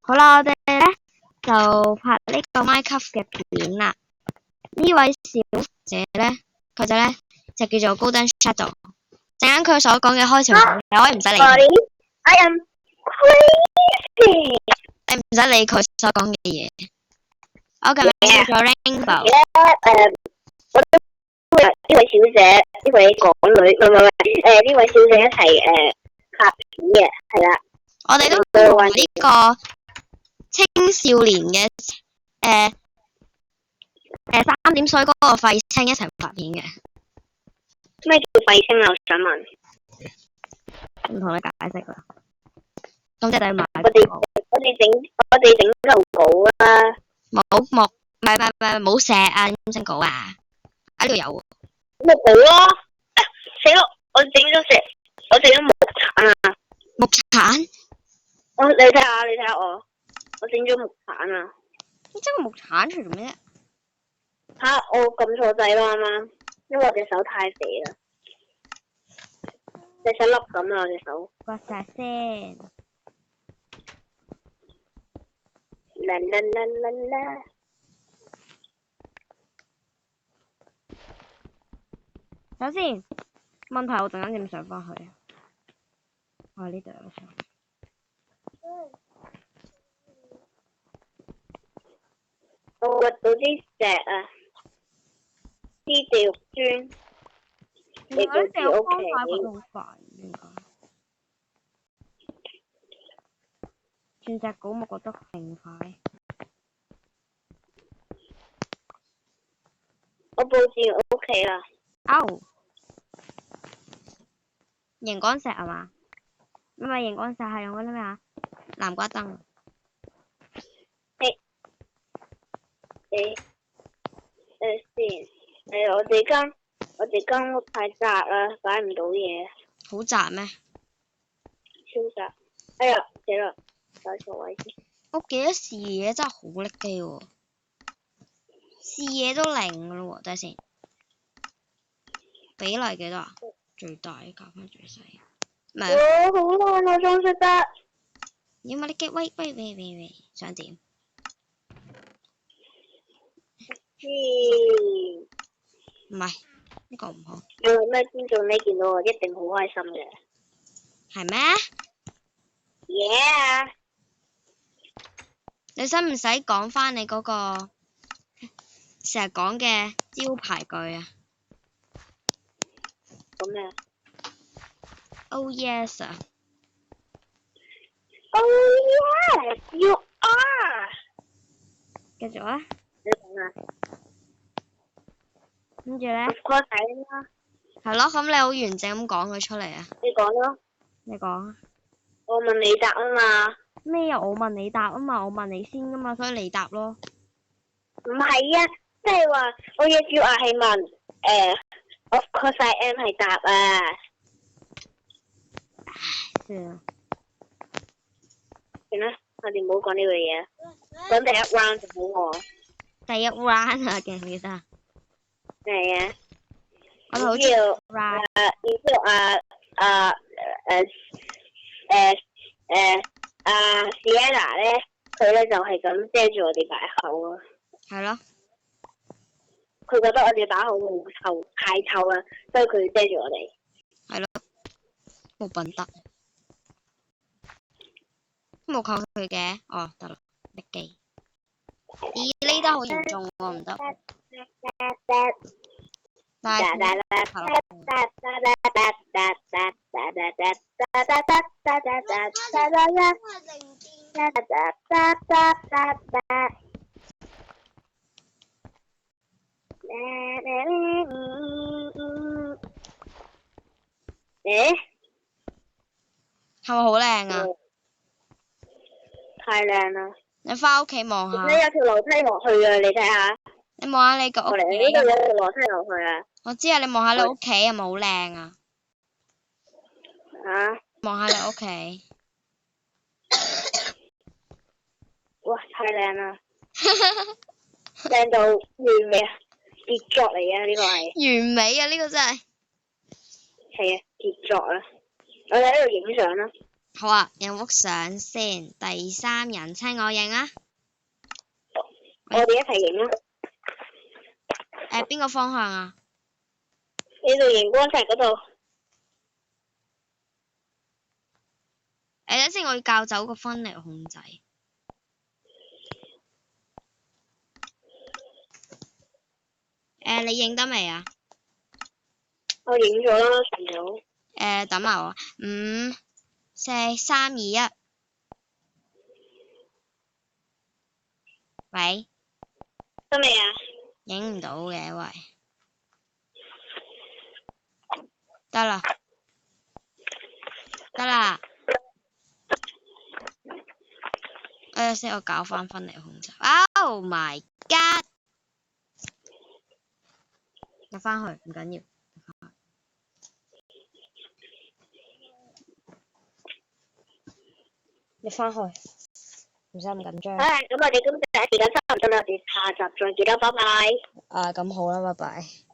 好啦，我哋咧就拍呢個 Minecraft 嘅片啦。呢位小姐咧，佢就叫做 Golden Shadow。陣間佢所講嘅開場白，你可以唔使理佢。I am crazy。你唔使理佢所講嘅嘢。我嘅名叫做 Rainbow。我都呢位小姐，呢位港女，唔係，呢位小姐一齊拍片嘅，係啦。我哋都同呢個青少年嘅3點水嗰個廢青一齊拍片嘅。咩叫廢青啊？我想問。唔同你解釋啦。咁即係買。我哋整流稿啦。冇石啊！點整稿啊？喺度有喎。木稿咯。死咯！我整咗木鏟啊。木鏟？你睇下我整咗木鏟啊。你整個木鏟出嚟做咩啫？我撳錯掣啦啱啱，因為我隻手太肥啦，隻手粒咁啊！我隻手。刮晒先。啦。首先，問題我陣間點上返去啊？我喺呢度有上。我掘到啲石啊，啲地獄磚。你啲地獄方法掘好煩，應該。鑽石稿我覺得勁快。我佈置我屋企啦。熒光石係嘛？唔係熒光石係用嗰啲咩啊？南瓜燈。我哋間屋太窄啦，擺唔到嘢。好窄咩？超窄！哎呀，死啦！擺錯位先。我記得視野真係好叻機喎，視野都零噶咯喎，等下先。比例幾多啊？最大搞翻最細。唔係。好爛啊！裝飾得。要乜你機？喂，想點？唔係，呢個唔好。因為咩觀眾呢見到我一定好開心嘅。係咩 ？Yeah。你使唔使講翻你嗰個成日講嘅招牌句啊？講咩啊 ？Oh yes 啊 ！Oh yes, you are。繼續啊！你講啊！跟住咧？我睇啦。係咯，咁你好完整咁講佢出嚟啊！你講咯。你講啊！我問你答啊嘛。咩啊？我問你答啊嘛，我問你先噶嘛，所以你答咯。唔係啊，即係話我嘅叫啊係問，of course I am 係答啊。算啦。算啦，我哋唔好講呢個嘢，講第一 round 就好喎。第一 round 啊，記唔記得啊？係啊。我好中意 round。Sienna 咧，佢咧就係咁遮住我哋把口啊。係咯。佢覺得我哋把口好臭，太臭啦，所以佢遮住我哋。係咯。冇品德。冇扣佢嘅，哦得啦，力機。咦，呢單好嚴重喎，唔得。但係係咪好靚啊？太靚啦！你返屋企望下。你有條樓梯落去啊！你睇下。你望下你個屋企。我嚟呢度有條樓梯落去啊！我知啊，你望下你屋企係咪好靚啊？啊！望下你屋企。哇！太靚啦！靚到完美啊！傑作嚟啊！呢個係。完美啊！呢個真係。係啊，傑作啊！我哋喺度影相啦。好啊，影幅相先。第三人稱我影啊。我哋一齊影啦。邊個方向啊？呢度熒光石嗰度。等陣我要校走個分離控制。你影得未啊？我影咗啦，朋友。等埋我。5、4、3、2、1。喂？得未啊？影唔到嘅，喂。得啦。得啦。先我搞翻分離控制。Oh my god！ 入翻去唔緊要。入翻去，唔使咁緊張。咁我哋今日時間差唔多啦，我哋下集再見啦，拜拜。咁好啦，拜拜。